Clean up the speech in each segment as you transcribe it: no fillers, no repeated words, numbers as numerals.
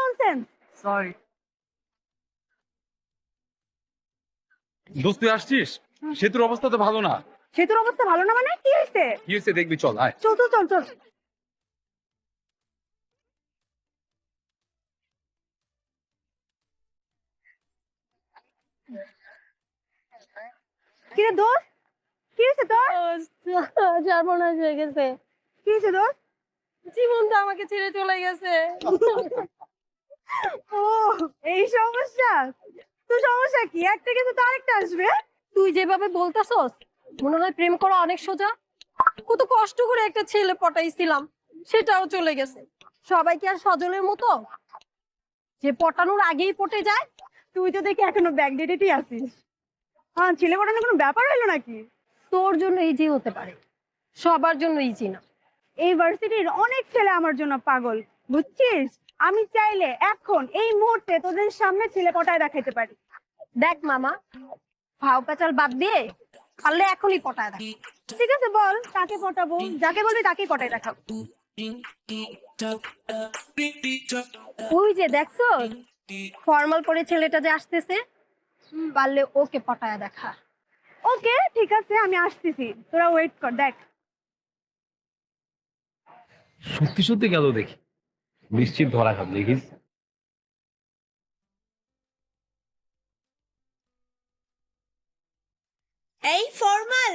Nonsense. Sorry দোস্ত, তুই আসছিস? সেতুর অবস্থা তো ভালো না। সেতুর অবস্থা ভালো না মানে কি হয়েছে? কি হয়েছে দেখবি, চল আয়। চল চল চল চল। কিরে দোস্ত, কি হয়েছে তোর? সর্বনাশ হয়ে গেছে। কি হয়েছে দোস্ত? জীবন তো আমাকে ছেড়ে চলে গেছে। ও, এই সমস্যা। তোর সমস্যা কি? একটা কিন্তু তো আরেকটা আসবে। তুই যেভাবে বলতাছস মনে হয় প্রেম করা অনেক সোজা। কত কষ্ট করে একটা ছেলে পটাইছিলাম, সেটাও চলে গেছে। সবাই কি আর সজলের মতো যে পটানোর আগেই পটে যায়? তুই তো দেখি এখনো ব্যাকডেটেডই আছিস। হ্যাঁ, ছেলে পটানোর কোনো ব্যাপার হলো নাকি? তোর জন্য ইজি হতে পারে, সবার জন্য ইজি না। এই ভার্সিটির অনেক ছেলে আমার জন্য পাগল, বুঝছিস? আমি চাইলে এখন এই মুহূর্তে তোদের সামনে ছেলে পটায় দেখাইতে পারি। দেখ মামা, ভাও পেঁচাল বাদ দিয়ে পারলে এখনই পটায় দেখ। ঠিক আছে, বল কাকে পটাবো? যাকে বলবি তাকেই পটায় দেখাবো। ওই যে দেখছো ফর্মাল পরে ছেলেটা যে আসতেছে, পারলে ওকে পটায় দেখা। ওকে ঠিক আছে, আমি আসতেছি, তোরা ওয়েট কর। দেখ সত্যি সত্যি গেল দেখি, নিশ্চিত ধরা খাব, দেখিস। এই ফর্মাল,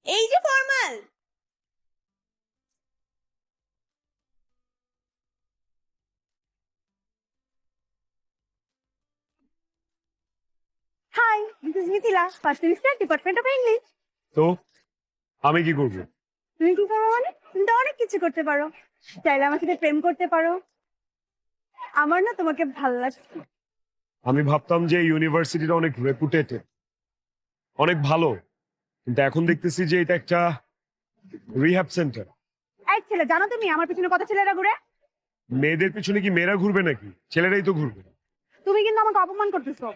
এই যে formal. Hi, this is Mithila, first semester, department of English. তো আমি কি করবো? তুমি কি করবো মানে? তুমি তো অনেক কিছু করতে পারো। চাইলে আমার সাথে প্রেম করতে পারো। আমার না তোমাকে ভালো লাগছে। আমি ভাবতাম যে ইউনিভার্সিটিটা অনেক রেপুটেটেড, অনেক ভালো, কিন্তু এখন দেখতেছি যে এটা একটা রিহ্যাব সেন্টার। এই ছেলে, জানো তুমি আমার পিছনে কত ছেলেরা ঘুরে? মেয়েদের পিছনে কি মেয়েরা ঘুরবে নাকি? ছেলেরাই তো ঘুরবে। তুমি কিন্তু আমাকে অপমান করতেছো।